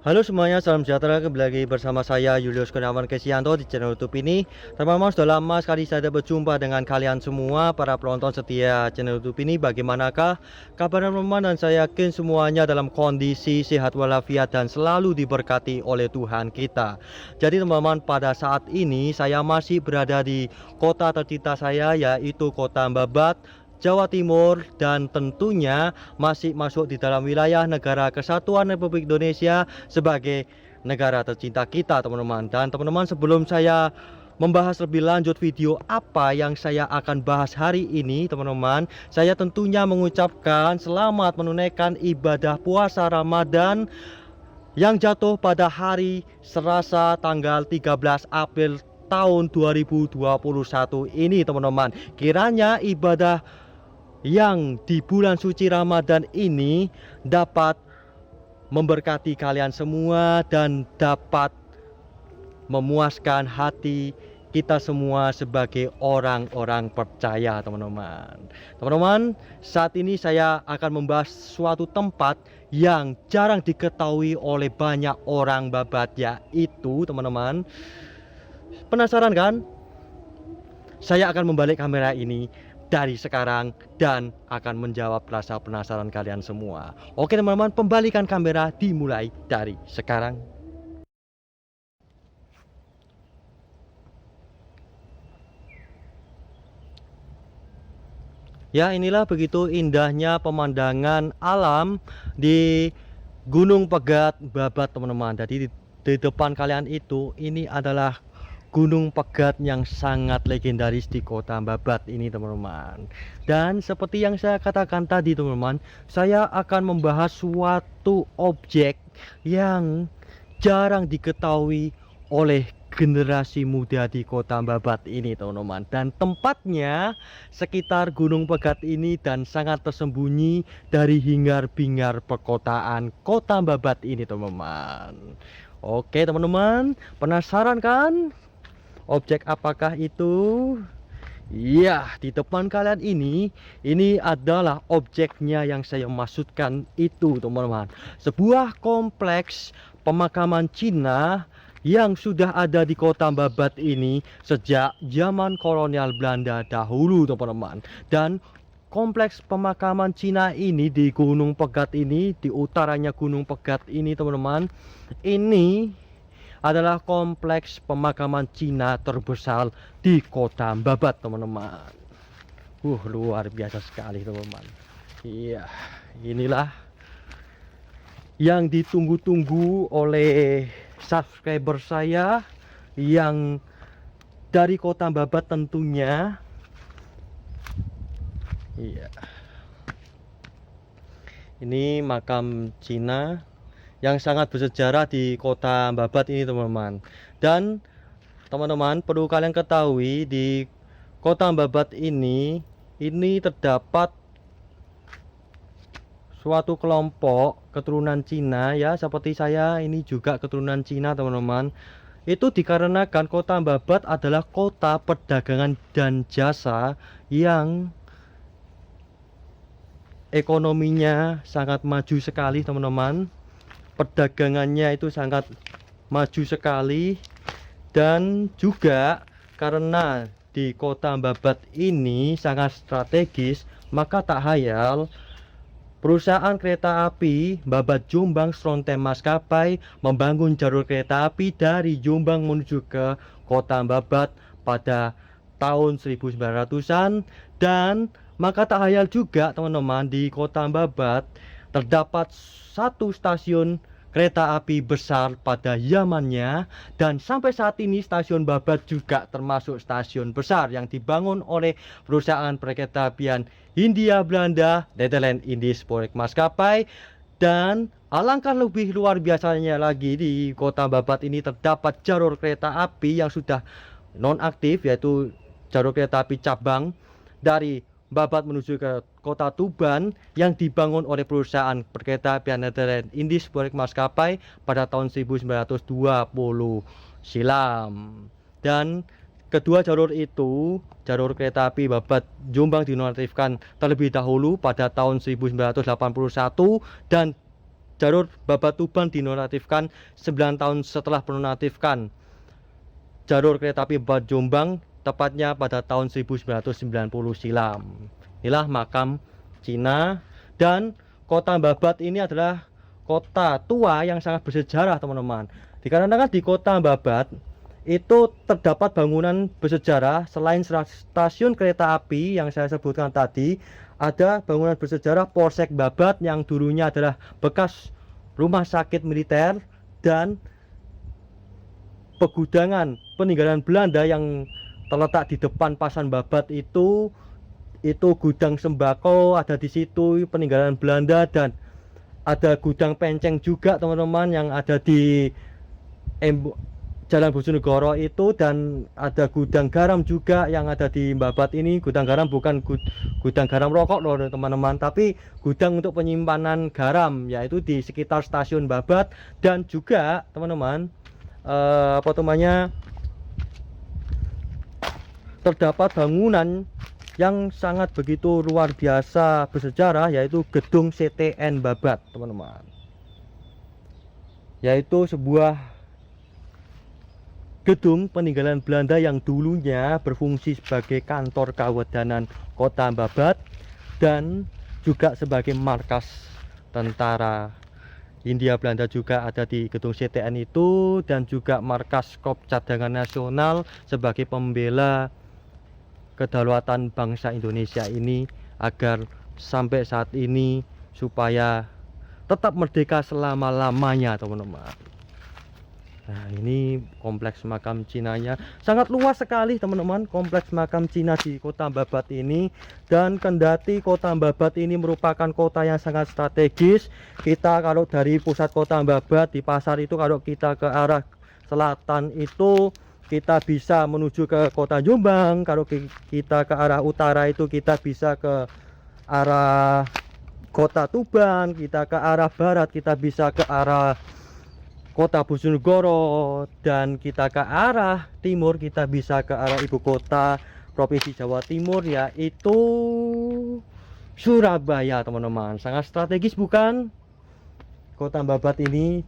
Halo semuanya, salam sejahtera. Kembali lagi bersama saya Julius Kurniawan Kesianto di channel YouTube ini. Teman-teman, sudah lama sekali saya berjumpa dengan kalian semua para penonton setia channel YouTube ini. Bagaimanakah kabar teman-teman? Dan saya yakin semuanya dalam kondisi sehat walafiat dan selalu diberkati oleh Tuhan kita. Jadi teman-teman, pada saat ini saya masih berada di kota tercinta saya, yaitu Kota Babat, Jawa Timur, dan tentunya masih masuk di dalam wilayah Negara Kesatuan Republik Indonesia sebagai negara tercinta kita, teman-teman. Dan teman-teman, sebelum saya membahas lebih lanjut video apa yang saya akan bahas hari ini, teman-teman, saya tentunya mengucapkan selamat menunaikan ibadah puasa Ramadan yang jatuh pada hari Selasa tanggal 13 April tahun 2021 ini, teman-teman. Kiranya ibadah yang di bulan suci Ramadan ini dapat memberkati kalian semua dan dapat memuaskan hati kita semua sebagai orang-orang percaya, teman-teman. Teman-teman, saat ini saya akan membahas suatu tempat yang jarang diketahui oleh banyak orang Babat, yaitu, teman-teman, penasaran kan? Saya akan membalik kamera ini dari sekarang dan akan menjawab rasa penasaran kalian semua. Oke teman-teman, pembalikan kamera dimulai dari sekarang. Ya, inilah begitu indahnya pemandangan alam di Gunung Pegat Babat, teman-teman. Jadi di depan kalian itu, ini adalah Gunung Pegat yang sangat legendaris di Kota Babat ini, teman-teman. Dan seperti yang saya katakan tadi, teman-teman, saya akan membahas suatu objek yang jarang diketahui oleh generasi muda di Kota Babat ini, teman-teman. Dan tempatnya sekitar Gunung Pegat ini dan sangat tersembunyi dari hingar-bingar perkotaan Kota Babat ini, teman-teman. Oke teman-teman, penasaran kan? Objek apakah itu? Iya, di depan kalian ini adalah objeknya yang saya maksudkan itu, teman-teman. Sebuah kompleks pemakaman Cina yang sudah ada di Kota Babat ini sejak zaman kolonial Belanda dahulu, teman-teman. Dan kompleks pemakaman Cina ini di Gunung Pegat ini, di utaranya Gunung Pegat ini, teman-teman, ini adalah kompleks pemakaman Cina terbesar di Kota Babat, teman-teman. Luar biasa sekali, teman-teman. Iya, inilah yang ditunggu-tunggu oleh subscriber saya yang dari Kota Babat tentunya. Iya. Ini makam Cina yang sangat bersejarah di Kota Babat ini, teman-teman. Dan teman-teman perlu kalian ketahui, di Kota Babat ini terdapat suatu kelompok keturunan Cina, ya, seperti saya ini juga keturunan Cina, teman-teman. Itu dikarenakan Kota Babat adalah kota perdagangan dan jasa yang ekonominya sangat maju sekali, teman-teman. Perdagangannya itu sangat maju sekali, dan juga karena di Kota Babat ini sangat strategis, maka tak hayal perusahaan kereta api Babat Jombang Srontem Maskapai membangun jalur kereta api dari Jombang menuju ke Kota Babat pada tahun 1900-an. Dan maka tak hayal juga, teman-teman, di Kota Babat terdapat satu stasiun kereta api besar pada zamannya, dan sampai saat ini stasiun Babat juga termasuk stasiun besar yang dibangun oleh perusahaan perkeretaapian Hindia Belanda, Nederland Indies Spoorweg Maskapai. Dan alangkah lebih luar biasanya lagi, di Kota Babat ini terdapat jalur kereta api yang sudah nonaktif, yaitu jalur kereta api cabang dari Babat menuju ke Kota Tuban yang dibangun oleh perusahaan perkeretaapian Nederland Indies Spoorweg Maskapai pada tahun 1920 silam. Dan kedua jalur itu, jalur kereta api Babat Jombang dinonaktifkan terlebih dahulu pada tahun 1981, dan jalur Babat Tuban dinonaktifkan 9 tahun setelah menonaktifkan jalur kereta api Babat Jombang, tepatnya pada tahun 1990 silam. Inilah makam Cina, dan kota Babat ini adalah kota tua yang sangat bersejarah, teman-teman. Dikarenakan di kota Babat itu terdapat bangunan bersejarah. Selain stasiun kereta api yang saya sebutkan tadi, ada bangunan bersejarah Polsek Babat yang dulunya adalah bekas rumah sakit militer dan pegudangan peninggalan Belanda yang terletak di depan Pasan Babat. Itu gudang sembako ada di situ, peninggalan Belanda, dan ada gudang penceng juga, teman-teman, yang ada di Jalan Bojonegoro itu, dan ada gudang garam juga yang ada di Babat ini. Gudang garam bukan gudang garam rokok loh, teman-teman, tapi gudang untuk penyimpanan garam, yaitu di sekitar stasiun Babat. Dan juga, teman-teman, apa namanya, terdapat bangunan yang sangat begitu luar biasa bersejarah, yaitu gedung CTN Babat, teman-teman, yaitu sebuah gedung peninggalan Belanda yang dulunya berfungsi sebagai kantor kewedanan kota Babat dan juga sebagai markas tentara Hindia Belanda juga ada di gedung CTN itu, dan juga markas Korps Cadangan Nasional sebagai pembela kedaulatan bangsa Indonesia ini agar sampai saat ini supaya tetap merdeka selama-lamanya, teman-teman. Nah, ini kompleks makam Cinanya sangat luas sekali, teman-teman, kompleks makam Cina di kota Babat ini. Dan kendati kota Babat ini merupakan kota yang sangat strategis, kita kalau dari pusat kota Babat di pasar itu, kalau kita ke arah selatan itu kita bisa menuju ke kota Jombang. Kalau kita ke arah utara itu kita bisa ke arah kota Tuban. Kita ke arah barat kita bisa ke arah kota Bojonegoro, dan kita ke arah timur kita bisa ke arah ibu kota Provinsi Jawa Timur, yaitu Surabaya, teman-teman. Sangat strategis bukan kota Babat ini?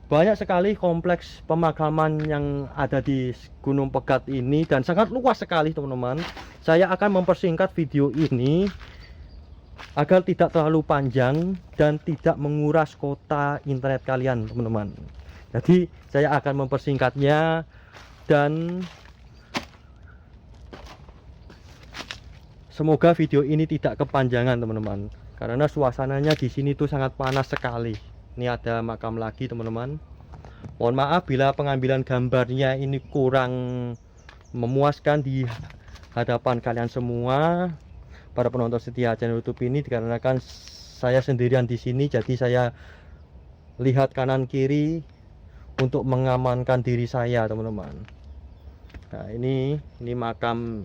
Banyak sekali kompleks pemakaman yang ada di Gunung Pegat ini dan sangat luas sekali, teman-teman. Saya akan mempersingkat video ini agar tidak terlalu panjang dan tidak menguras kuota internet kalian, teman-teman. Jadi saya akan mempersingkatnya, dan semoga video ini tidak kepanjangan, teman-teman, karena suasananya di sini tuh sangat panas sekali. Ini ada makam lagi, teman-teman. Mohon maaf bila pengambilan gambarnya ini kurang memuaskan di hadapan kalian semua, para penonton setia channel YouTube ini, dikarenakan saya sendirian di sini, jadi saya lihat kanan kiri untuk mengamankan diri saya, teman-teman. Nah, ini makam,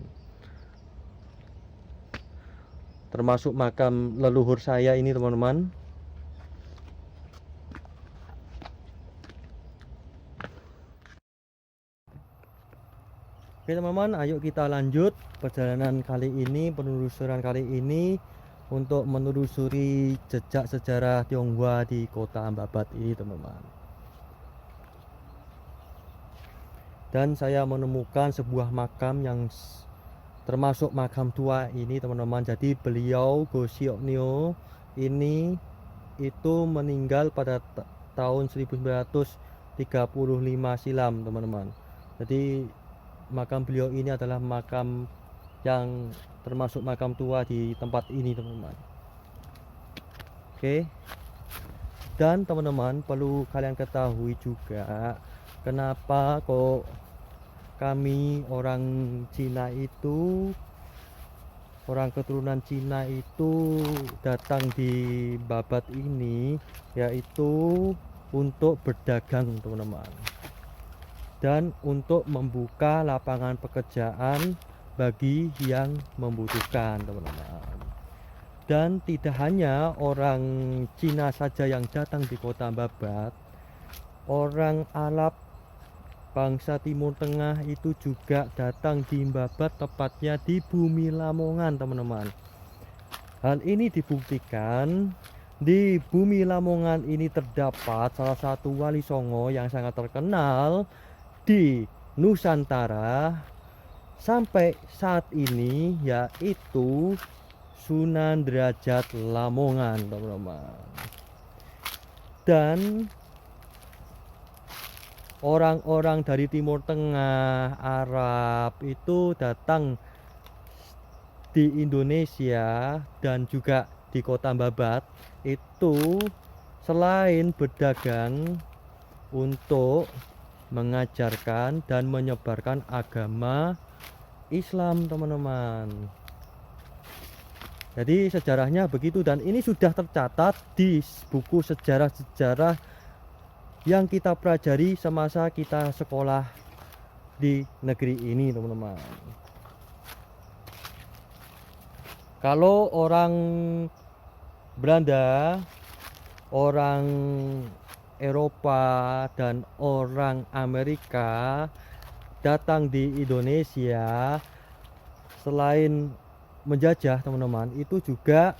termasuk makam leluhur saya ini, teman-teman. Oke, teman-teman, ayo kita lanjut perjalanan kali ini, penelusuran kali ini, untuk menelusuri jejak sejarah Tionghoa di kota Babat ini, teman-teman. Dan saya menemukan sebuah makam yang termasuk makam tua ini, teman-teman. Jadi beliau Go Siok Nio ini itu meninggal pada tahun 1935 silam, teman-teman. Jadi makam beliau ini adalah makam yang termasuk makam tua di tempat ini, teman-teman. Oke. Dan teman-teman, perlu kalian ketahui juga kenapa kok kami orang Cina itu, orang keturunan Cina itu datang di Babat ini, yaitu untuk berdagang, teman-teman, dan untuk membuka lapangan pekerjaan bagi yang membutuhkan, teman-teman. Dan tidak hanya orang Cina saja yang datang di kota Babat, orang Arab bangsa Timur Tengah itu juga datang di Babat, tepatnya di Bumi Lamongan, teman-teman. Hal ini dibuktikan di Bumi Lamongan ini terdapat salah satu wali songo yang sangat terkenal di Nusantara sampai saat ini, yaitu Sunan Derajat Lamongan, teman-teman. Dan orang-orang dari Timur Tengah, Arab itu datang di Indonesia dan juga di kota Babat itu selain berdagang untuk mengajarkan dan menyebarkan agama Islam, teman-teman. Jadi sejarahnya begitu, dan ini sudah tercatat di buku sejarah-sejarah yang kita pelajari semasa kita sekolah di negeri ini, teman-teman. Kalau orang Belanda, orang Eropa, dan orang Amerika datang di Indonesia, selain menjajah, teman-teman, itu juga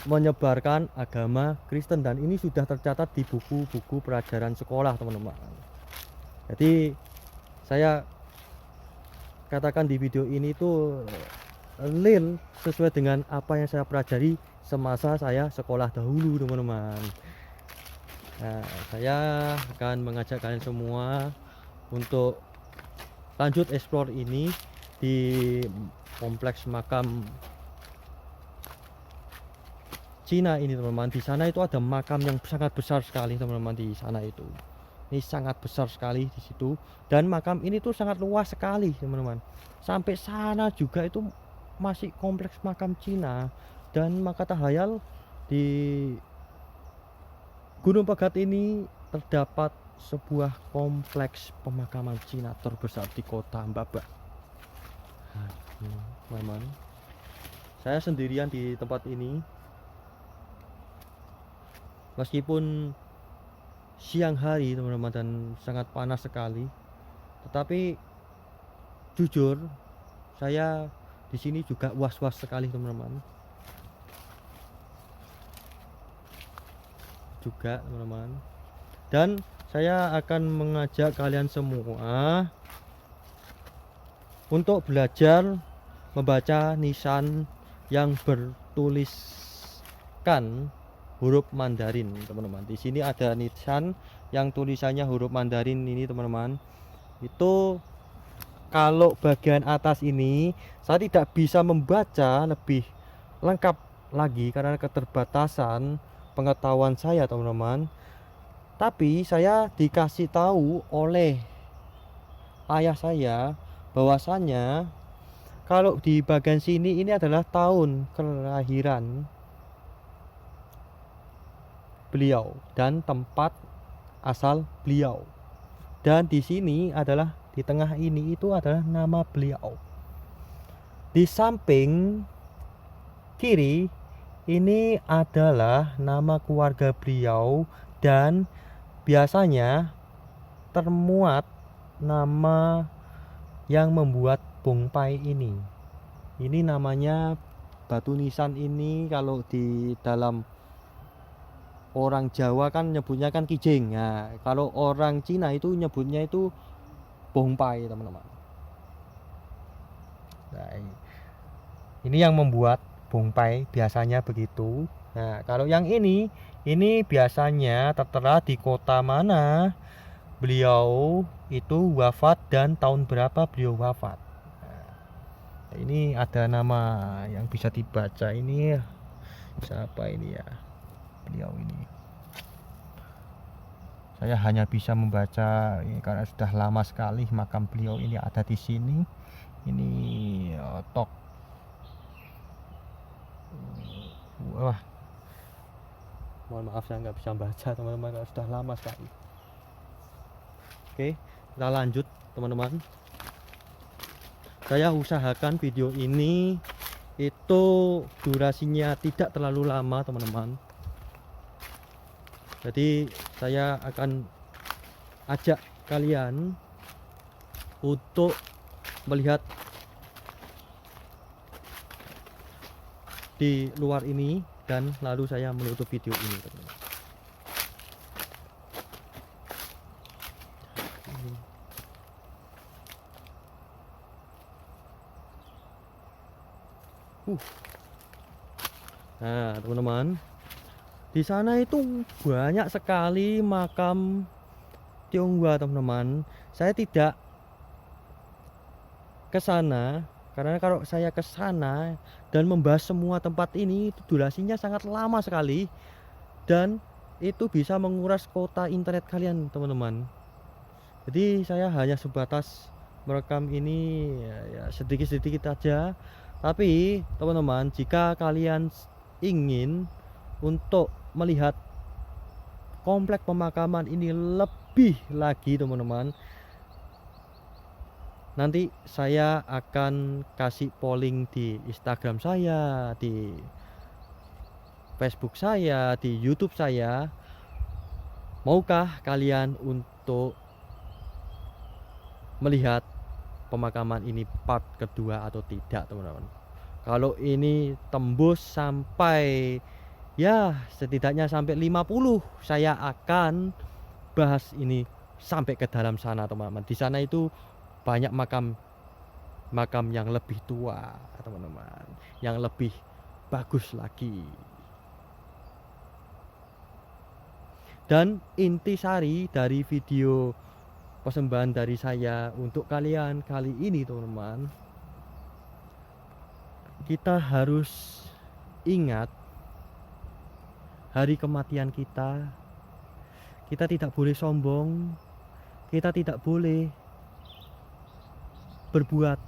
menyebarkan agama Kristen, dan ini sudah tercatat di buku-buku pelajaran sekolah, teman-teman. Jadi saya katakan di video ini tuh real sesuai dengan apa yang saya pelajari semasa saya sekolah dahulu, teman-teman. Nah, saya akan mengajak kalian semua untuk lanjut explore ini di kompleks makam Cina ini, teman-teman. Di sana itu ada makam yang sangat besar sekali, teman-teman. Di sana itu ini sangat besar sekali di situ, dan makam ini tuh sangat luas sekali, teman-teman. Sampai sana juga itu masih kompleks makam Cina. Dan maka tak hayal di Gunung Pegat ini terdapat sebuah kompleks pemakaman Cina terbesar di kota Babat. Teman-teman, saya sendirian di tempat ini. Meskipun siang hari, teman-teman, dan sangat panas sekali, tetapi jujur saya di sini juga was-was sekali, teman-teman. Dan saya akan mengajak kalian semua untuk belajar membaca nisan yang bertuliskan huruf Mandarin, teman-teman. Di sini ada nisan yang tulisannya huruf Mandarin ini, teman-teman. Itu kalau bagian atas ini saya tidak bisa membaca lebih lengkap lagi karena keterbatasan pengetahuan saya, teman-teman. Tapi saya dikasih tahu oleh ayah saya bahwasanya kalau di bagian sini ini adalah tahun kelahiran beliau dan tempat asal beliau. Dan di sini adalah di tengah ini itu adalah nama beliau. Di samping kiri ini adalah nama keluarga beliau, dan biasanya termuat nama yang membuat bongpai ini. Ini namanya batu nisan ini, kalau di dalam orang Jawa kan nyebutnya kan kijing. Nah, kalau orang Cina itu nyebutnya itu bongpai, teman-teman. Nah, ini yang membuat bongpai biasanya begitu. Nah, kalau yang ini biasanya tertera di kota mana beliau itu wafat dan tahun berapa beliau wafat. Nah, ini ada nama yang bisa dibaca ini, siapa ini ya? Beliau ini saya hanya bisa membaca ini karena sudah lama sekali makam beliau ini ada di sini. Ini tok, wah, mohon maaf saya nggak bisa baca, teman-teman, karena sudah lama sekali. Oke, kita lanjut, teman-teman. Saya usahakan video ini itu durasinya tidak terlalu lama, teman-teman. Jadi saya akan ajak kalian untuk melihat di luar ini, dan lalu saya menutup video ini, teman-teman. Nah, teman-teman, di sana itu banyak sekali makam Tionghoa, teman-teman. Saya tidak ke sana karena kalau saya ke sana dan membahas semua tempat ini itu durasinya sangat lama sekali, dan itu bisa menguras kuota internet kalian, teman-teman. Jadi saya hanya sebatas merekam ini ya sedikit-sedikit aja. Tapi teman-teman, jika kalian ingin untuk melihat komplek pemakaman ini lebih lagi, teman-teman, nanti saya akan kasih polling di Instagram saya, di Facebook saya, di YouTube saya. Maukah kalian untuk melihat pemakaman ini part kedua atau tidak, teman-teman? Kalau ini tembus sampai ya setidaknya sampai 50, saya akan bahas ini sampai ke dalam sana, teman-teman. Di sana itu banyak makam yang lebih tua, teman-teman, yang lebih bagus lagi. Dan intisari dari video persembahan dari saya untuk kalian kali ini, teman-teman, kita harus ingat hari kematian kita. Kita tidak boleh sombong, kita tidak boleh berbuat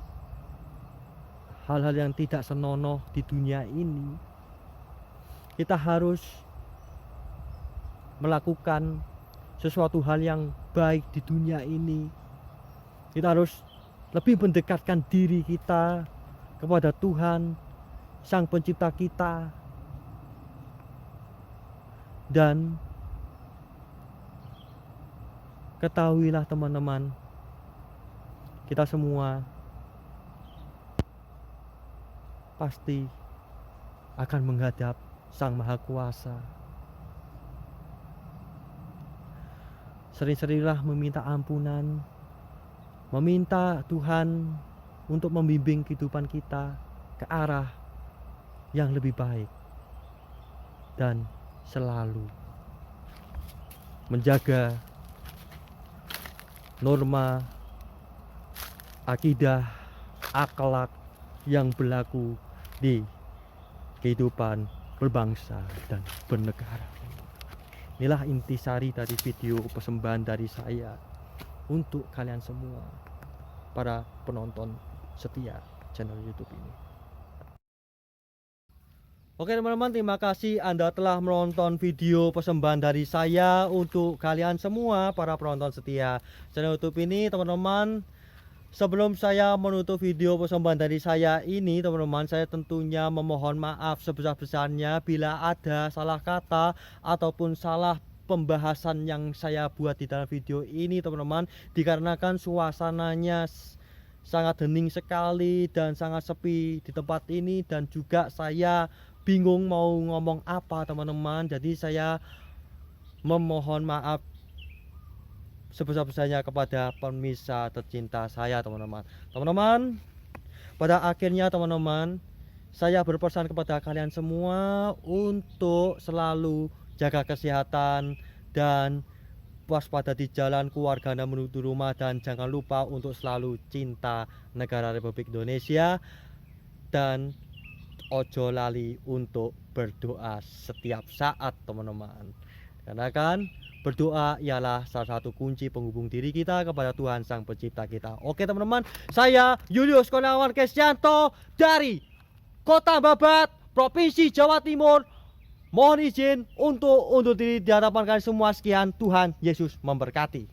hal-hal yang tidak senonoh di dunia ini. Kita harus melakukan sesuatu hal yang baik di dunia ini. Kita harus lebih mendekatkan diri kita kepada Tuhan, Sang Pencipta kita. Dan ketahuilah, teman-teman, kita semua pasti akan menghadap Sang Maha Kuasa. Sering-seringlah meminta ampunan, meminta Tuhan untuk membimbing kehidupan kita ke arah yang lebih baik, dan selalu menjaga norma, akidah, akhlak yang berlaku di kehidupan berbangsa dan bernegara. Inilah intisari dari video persembahan dari saya untuk kalian semua, para penonton setia channel YouTube ini. Oke, teman-teman, terima kasih Anda telah menonton video persembahan dari saya untuk kalian semua, para penonton setia channel YouTube ini, teman-teman. Sebelum saya menutup video persembahan dari saya ini, teman-teman, saya tentunya memohon maaf sebesar-besarnya bila ada salah kata ataupun salah pembahasan yang saya buat di dalam video ini, teman-teman. Dikarenakan suasananya sangat hening sekali dan sangat sepi di tempat ini, dan juga saya bingung mau ngomong apa, teman-teman. Jadi saya memohon maaf sebesar-besarnya kepada pemirsa tercinta saya, teman-teman. Teman-teman, pada akhirnya, teman-teman, saya berpesan kepada kalian semua untuk selalu jaga kesehatan dan waspada di jalan, keluarga Anda menuju rumah, dan jangan lupa untuk selalu cinta negara Republik Indonesia, dan ojo lali untuk berdoa setiap saat, teman-teman. Karena kan berdoa ialah salah satu kunci penghubung diri kita kepada Tuhan Sang Pencipta kita. Oke, teman-teman, saya Julius Kurniawan Kesyanto dari Kota Babat, Provinsi Jawa Timur. Mohon izin untuk undur diri di hadapan kalian semua. Sekian, Tuhan Yesus memberkati.